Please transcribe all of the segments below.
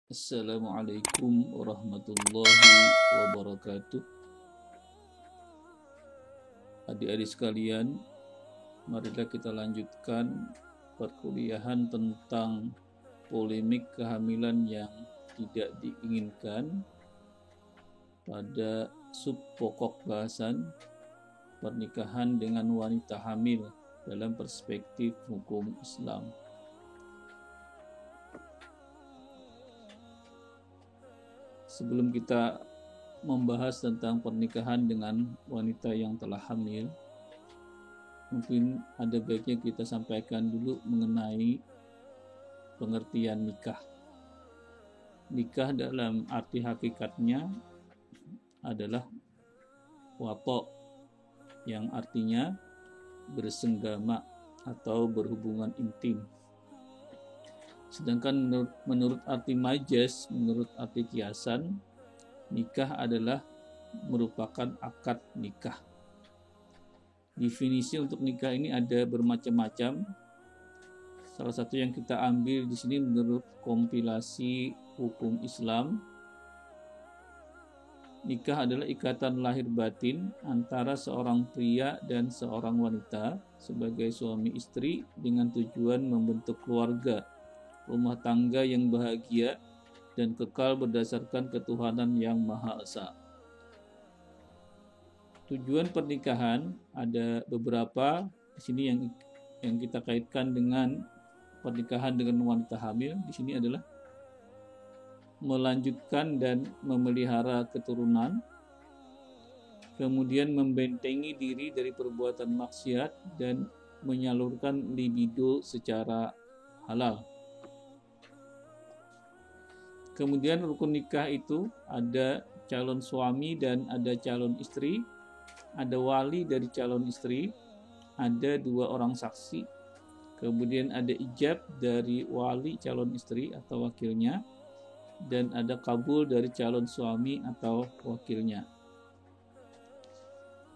Assalamualaikum warahmatullahi wabarakatuh. Adik-adik sekalian, marilah kita lanjutkan perkuliahan tentang polemik kehamilan yang tidak diinginkan pada sub pokok bahasan pernikahan dengan wanita hamil dalam perspektif hukum Islam. Sebelum kita membahas tentang pernikahan dengan wanita yang telah hamil, mungkin ada baiknya kita sampaikan dulu mengenai pengertian nikah. Nikah dalam arti hakikatnya adalah wato, yang artinya bersenggama atau berhubungan intim. Sedangkan menurut arti majaz, menurut arti kiasan, nikah adalah merupakan akad nikah. Definisi untuk nikah ini ada bermacam-macam. Salah satu yang kita ambil di sini menurut kompilasi hukum Islam, nikah adalah ikatan lahir batin antara seorang pria dan seorang wanita sebagai suami istri dengan tujuan membentuk keluarga, rumah tangga yang bahagia dan kekal berdasarkan ketuhanan yang Maha Esa. Tujuan pernikahan ada beberapa. Di sini yang kita kaitkan dengan pernikahan dengan wanita hamil di sini adalah melanjutkan dan memelihara keturunan, kemudian membentengi diri dari perbuatan maksiat dan menyalurkan libido secara halal. Kemudian rukun nikah itu ada calon suami dan ada calon istri, ada wali dari calon istri, ada 2 orang saksi, kemudian ada ijab dari wali calon istri atau wakilnya, dan ada kabul dari calon suami atau wakilnya.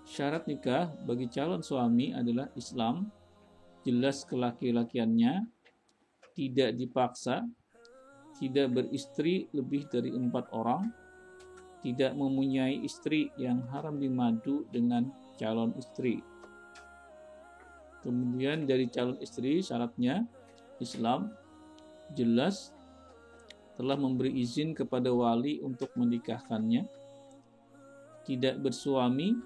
Syarat nikah bagi calon suami adalah Islam, jelas kelaki-lakiannya, tidak dipaksa, tidak beristri lebih dari 4 orang, tidak mempunyai istri yang haram dimadu dengan calon istri. Kemudian dari calon istri syaratnya Islam, jelas, telah memberi izin kepada wali untuk menikahkannya, tidak bersuami,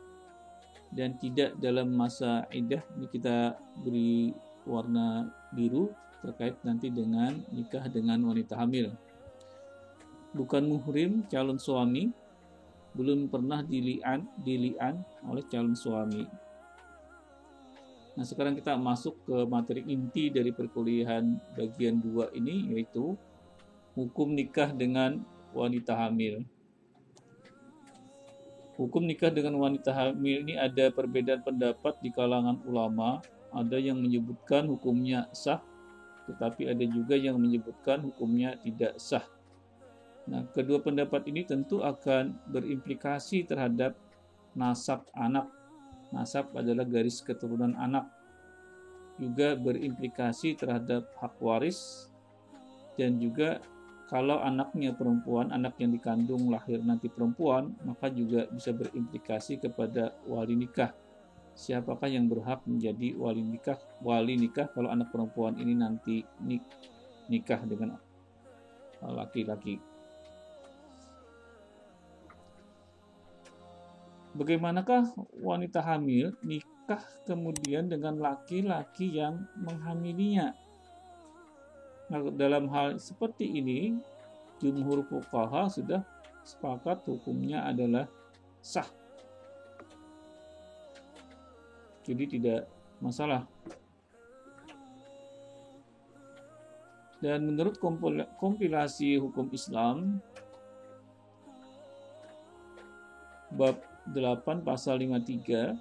dan tidak dalam masa iddah. Ini kita beri warna biru terkait nanti dengan nikah dengan wanita hamil. Bukan muhrim calon suami, belum pernah dili'an oleh calon suami. Nah, sekarang kita masuk ke materi inti dari perkuliahan bagian 2 ini, yaitu hukum nikah dengan wanita hamil. Hukum nikah dengan wanita hamil ini ada perbedaan pendapat di kalangan ulama. Ada yang menyebutkan hukumnya sah, tetapi ada juga yang menyebutkan hukumnya tidak sah. Nah, kedua pendapat ini tentu akan berimplikasi terhadap nasab anak. Nasab adalah garis keturunan anak. Juga berimplikasi terhadap hak waris, dan juga kalau anaknya perempuan, anak yang dikandung lahir nanti perempuan, maka juga bisa berimplikasi kepada wali nikah. Siapakah yang berhak menjadi wali nikah kalau anak perempuan ini nanti nikah dengan laki-laki. Bagaimanakah wanita hamil nikah kemudian dengan laki-laki yang menghamilinya? Nah, dalam hal seperti ini, jumhur fuqaha sudah sepakat hukumnya adalah sah. Jadi tidak masalah. Dan menurut kompilasi hukum Islam, bab 8 pasal 53,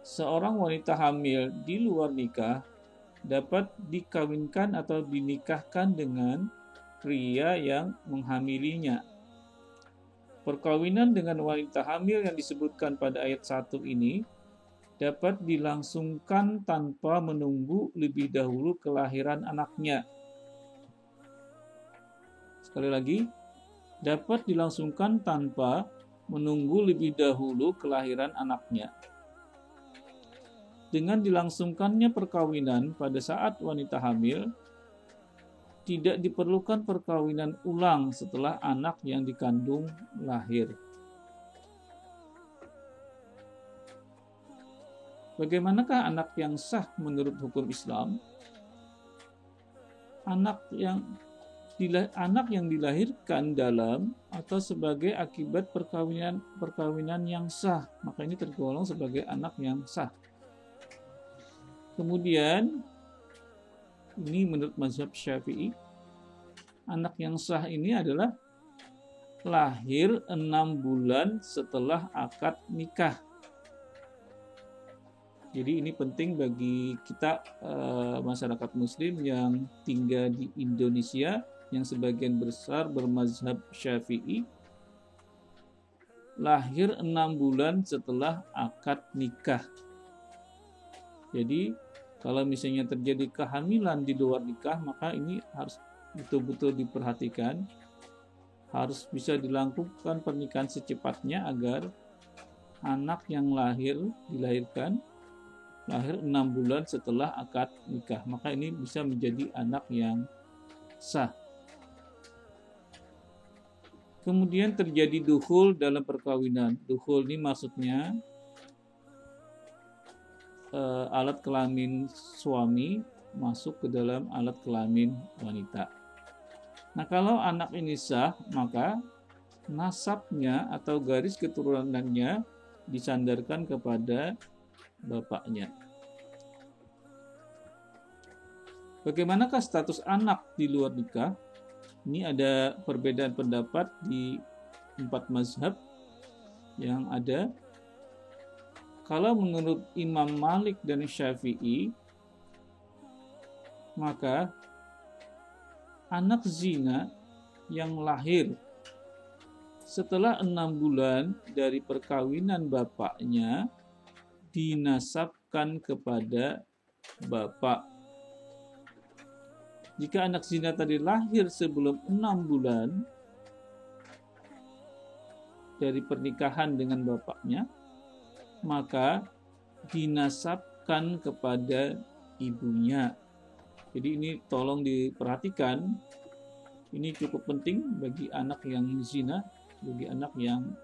seorang wanita hamil di luar nikah dapat dikawinkan atau dinikahkan dengan pria yang menghamilinya. Perkawinan dengan wanita hamil yang disebutkan pada ayat 1 ini dapat dilangsungkan tanpa menunggu lebih dahulu kelahiran anaknya. Sekali lagi, dapat dilangsungkan tanpa menunggu lebih dahulu kelahiran anaknya. Dengan dilangsungkannya perkawinan pada saat wanita hamil, tidak diperlukan perkawinan ulang setelah anak yang dikandung lahir. Bagaimanakah anak yang sah menurut hukum Islam? Anak yang dilahirkan dalam atau sebagai akibat perkawinan yang sah, maka ini tergolong sebagai anak yang sah. Kemudian ini menurut mazhab Syafi'i, anak yang sah ini adalah lahir 6 bulan setelah akad nikah. Jadi ini penting bagi kita masyarakat muslim yang tinggal di Indonesia yang sebagian besar bermazhab Syafi'i, lahir 6 bulan setelah akad nikah. Jadi kalau misalnya terjadi kehamilan di luar nikah, maka ini harus betul-betul diperhatikan. Harus bisa dilakukan pernikahan secepatnya agar anak yang dilahirkan lahir 6 bulan setelah akad nikah. Maka ini bisa menjadi anak yang sah. Kemudian terjadi dukhul dalam perkawinan. Dukhul ini maksudnya alat kelamin suami masuk ke dalam alat kelamin wanita. Nah, kalau anak ini sah, maka nasabnya atau garis keturunannya disandarkan kepada bapaknya. Bagaimanakah status anak di luar nikah? Ini ada perbedaan pendapat di 4 mazhab yang ada. Kalau menurut Imam Malik dan Syafi'i, maka anak zina yang lahir setelah 6 bulan dari perkawinan bapaknya dinasabkan kepada bapak. Jika anak zina tadi lahir sebelum 6 bulan dari pernikahan dengan bapaknya, maka dinasabkan kepada ibunya. Jadi ini tolong diperhatikan. Ini cukup penting bagi anak yang zina, bagi anak yang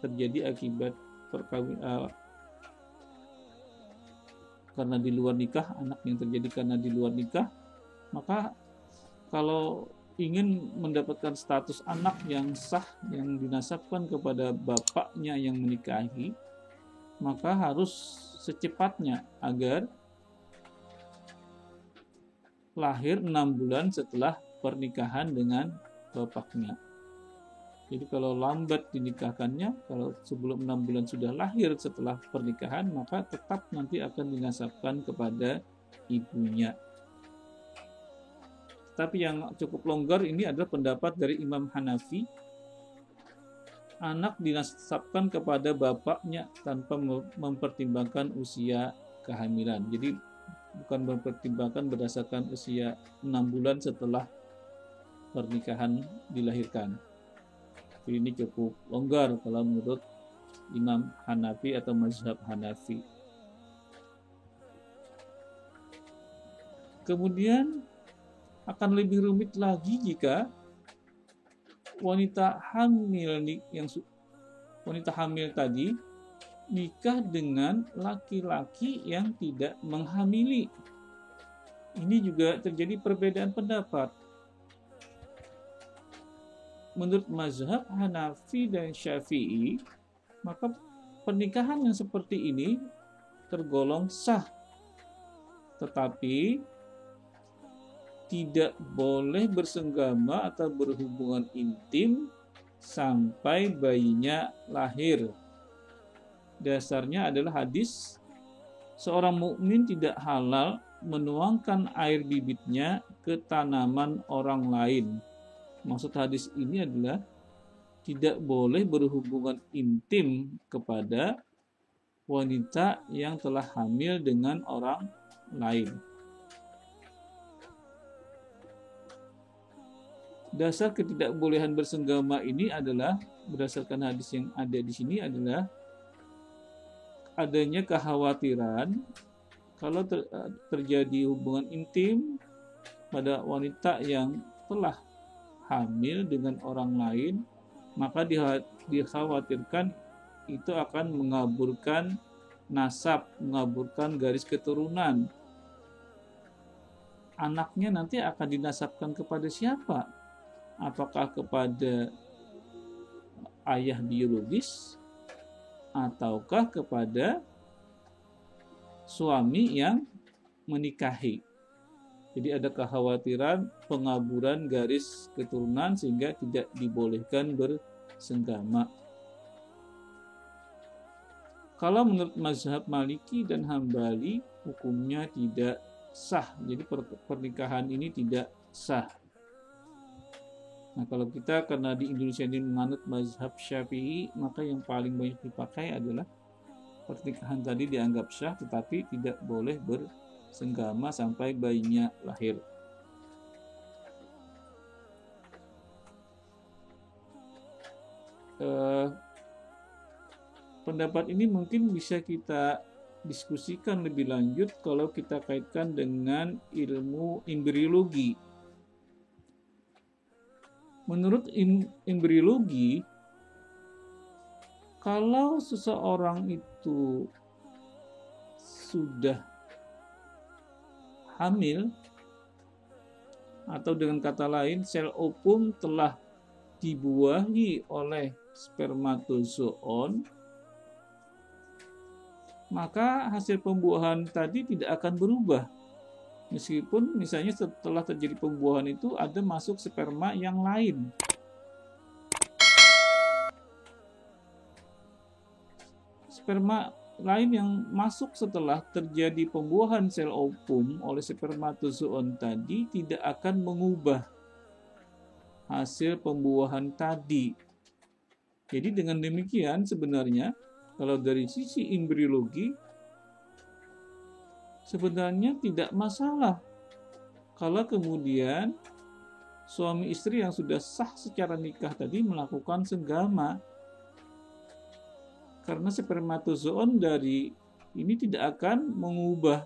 terjadi akibat perkawinan karena di luar nikah, anak yang terjadi karena di luar nikah. Maka kalau ingin mendapatkan status anak yang sah yang dinasabkan kepada bapaknya yang menikahi, maka harus secepatnya agar lahir 6 bulan setelah pernikahan dengan bapaknya. Jadi kalau lambat dinikahkannya, kalau sebelum 6 bulan sudah lahir setelah pernikahan, maka tetap nanti akan dinasabkan kepada ibunya. Tapi yang cukup longgar ini adalah pendapat dari Imam Hanafi. Anak dinasabkan kepada bapaknya tanpa mempertimbangkan usia kehamilan. Jadi bukan mempertimbangkan berdasarkan usia 6 bulan setelah pernikahan dilahirkan. Jadi ini cukup longgar kalau menurut Imam Hanafi atau mazhab Hanafi. Kemudian akan lebih rumit lagi jika wanita hamil tadi nikah dengan laki-laki yang tidak menghamili. Ini juga terjadi perbedaan pendapat. Menurut mazhab Hanafi dan Syafi'i, maka pernikahan yang seperti ini tergolong sah. Tetapi tidak boleh bersenggama atau berhubungan intim sampai bayinya lahir. Dasarnya adalah hadis, seorang mukmin tidak halal menuangkan air bibitnya ke tanaman orang lain. Maksud hadis ini adalah tidak boleh berhubungan intim kepada wanita yang telah hamil dengan orang lain. Dasar ketidakbolehan bersenggama ini adalah berdasarkan hadis yang ada di sini adalah adanya kekhawatiran kalau terjadi hubungan intim pada wanita yang telah hamil dengan orang lain, maka dikhawatirkan itu akan mengaburkan nasab, mengaburkan garis keturunan. Anaknya nanti akan dinasabkan kepada siapa? Apakah kepada ayah biologis ataukah kepada suami yang menikahi? Jadi ada kekhawatiran pengaburan garis keturunan sehingga tidak dibolehkan bersenggama. Kalau menurut mazhab Maliki dan Hambali, hukumnya tidak sah. Jadi pernikahan ini tidak sah. Nah, kalau kita karena di Indonesia ini menganut mazhab Syafi'i, maka yang paling banyak dipakai adalah pernikahan tadi dianggap sah, tetapi tidak boleh bersenggama sampai bayinya lahir. Pendapat ini mungkin bisa kita diskusikan lebih lanjut kalau kita kaitkan dengan ilmu embriologi. Menurut embriologi, kalau seseorang itu sudah hamil, atau dengan kata lain sel ovum telah dibuahi oleh spermatozoon, maka hasil pembuahan tadi tidak akan berubah. Meskipun misalnya setelah terjadi pembuahan itu ada masuk sperma yang lain. Sperma lain yang masuk setelah terjadi pembuahan sel ovum oleh spermatozoon tadi tidak akan mengubah hasil pembuahan tadi. Jadi dengan demikian sebenarnya kalau dari sisi embriologi sebenarnya tidak masalah kalau kemudian suami istri yang sudah sah secara nikah tadi melakukan senggama, karena spermatozoon dari ini tidak akan mengubah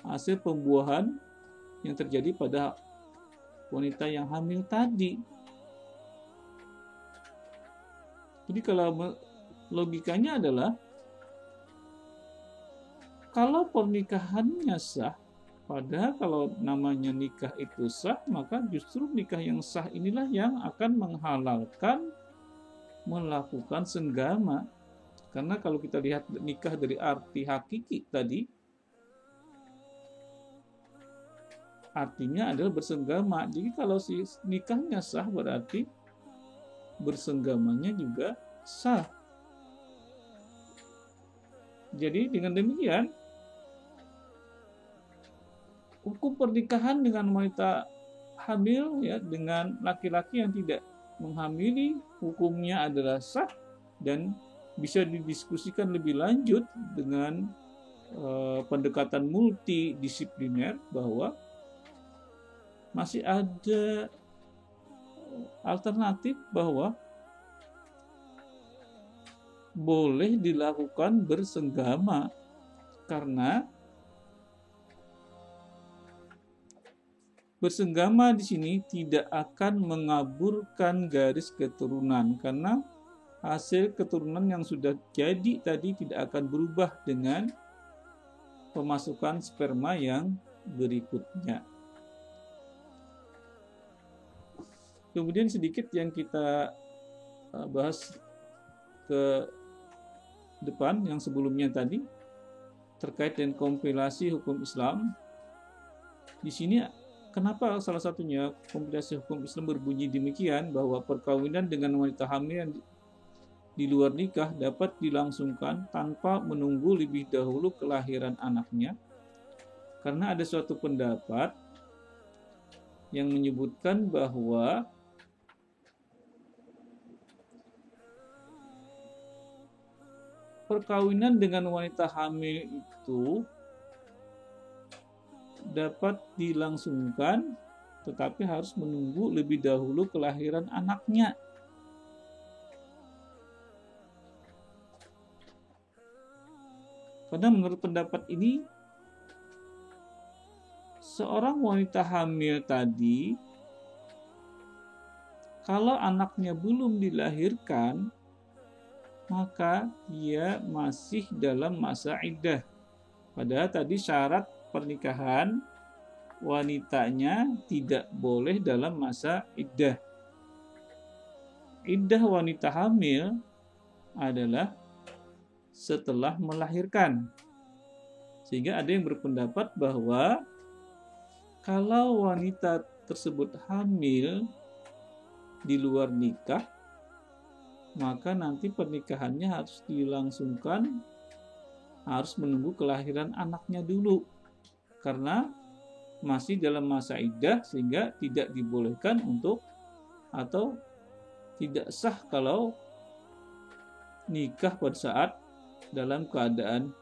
hasil pembuahan yang terjadi pada wanita yang hamil tadi. Jadi kalau logikanya adalah kalau pernikahannya sah, padahal kalau namanya nikah itu sah, maka justru nikah yang sah inilah yang akan menghalalkan melakukan senggama. Karena kalau kita lihat nikah dari arti hakiki tadi, artinya adalah bersenggama. Jadi kalau si nikahnya sah berarti bersenggamanya juga sah. Jadi dengan demikian hukum pernikahan dengan wanita hamil ya dengan laki-laki yang tidak menghamili hukumnya adalah sah dan bisa didiskusikan lebih lanjut dengan pendekatan multidisipliner bahwa masih ada alternatif bahwa boleh dilakukan bersenggama karena bersenggama di sini tidak akan mengaburkan garis keturunan karena hasil keturunan yang sudah jadi tadi tidak akan berubah dengan pemasukan sperma yang berikutnya. Kemudian sedikit yang kita bahas ke depan yang sebelumnya tadi terkait dengan kompilasi hukum Islam. Di sini kenapa salah satunya kompilasi hukum Islam berbunyi demikian bahwa perkawinan dengan wanita hamil yang di luar nikah dapat dilangsungkan tanpa menunggu lebih dahulu kelahiran anaknya, karena ada suatu pendapat yang menyebutkan bahwa perkawinan dengan wanita hamil itu dapat dilangsungkan tetapi harus menunggu lebih dahulu kelahiran anaknya. Karena menurut pendapat ini, seorang wanita hamil tadi, kalau anaknya belum dilahirkan, maka dia masih dalam masa iddah. Padahal tadi syarat pernikahan wanitanya tidak boleh dalam masa iddah. Iddah wanita hamil adalah setelah melahirkan. Sehingga ada yang berpendapat bahwa kalau wanita tersebut hamil di luar nikah, maka nanti pernikahannya harus dilangsungkan, harus menunggu kelahiran anaknya dulu. Karena masih dalam masa iddah, sehingga tidak dibolehkan untuk atau tidak sah kalau nikah pada saat dalam keadaan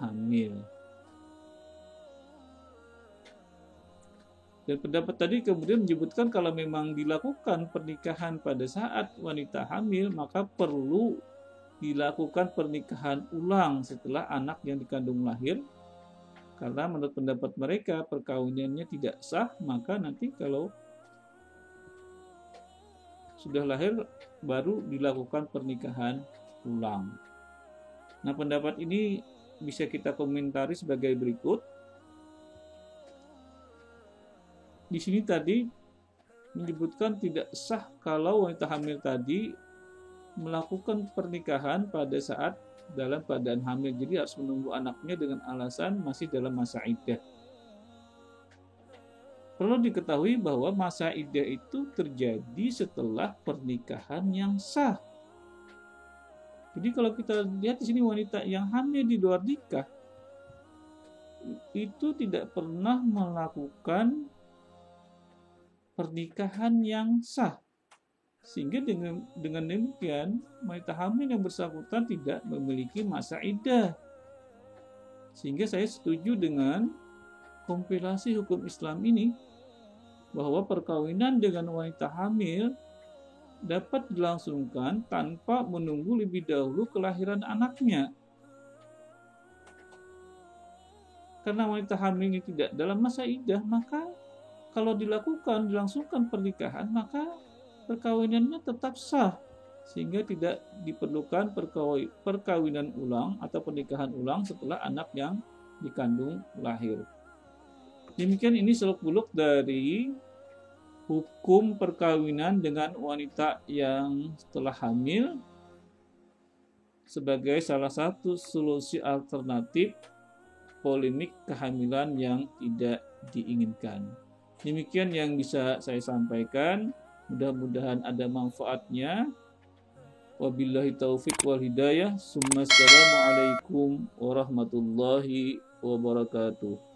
hamil. Dan pendapat tadi kemudian menyebutkan kalau memang dilakukan pernikahan pada saat wanita hamil, maka perlu dilakukan pernikahan ulang setelah anak yang dikandung lahir. Karena menurut pendapat mereka perkawinannya tidak sah, maka nanti kalau sudah lahir baru dilakukan pernikahan ulang. Nah, pendapat ini bisa kita komentari sebagai berikut. Di sini tadi menyebutkan tidak sah kalau wanita hamil tadi melakukan pernikahan pada saat dalam keadaan hamil. Jadi harus menunggu anaknya dengan alasan masih dalam masa iddah. Perlu diketahui bahwa masa iddah itu terjadi setelah pernikahan yang sah. Jadi kalau kita lihat di sini wanita yang hamil di luar nikah itu tidak pernah melakukan pernikahan yang sah. Sehingga dengan demikian wanita hamil yang bersangkutan tidak memiliki masa iddah. Sehingga saya setuju dengan kompilasi hukum Islam ini bahwa perkawinan dengan wanita hamil dapat dilangsungkan tanpa menunggu lebih dahulu kelahiran anaknya. Karena wanita hamil ini tidak dalam masa iddah, maka kalau dilangsungkan pernikahan, maka perkawinannya tetap sah. Sehingga tidak diperlukan perkawinan ulang atau pernikahan ulang setelah anak yang dikandung lahir. Demikian ini seluk-beluk dari hukum perkawinan dengan wanita yang telah hamil sebagai salah satu solusi alternatif polemik kehamilan yang tidak diinginkan. Demikian yang bisa saya sampaikan. Mudah-mudahan ada manfaatnya. Wabillahi taufiq wal hidayah. Assalamualaikum warahmatullahi wabarakatuh.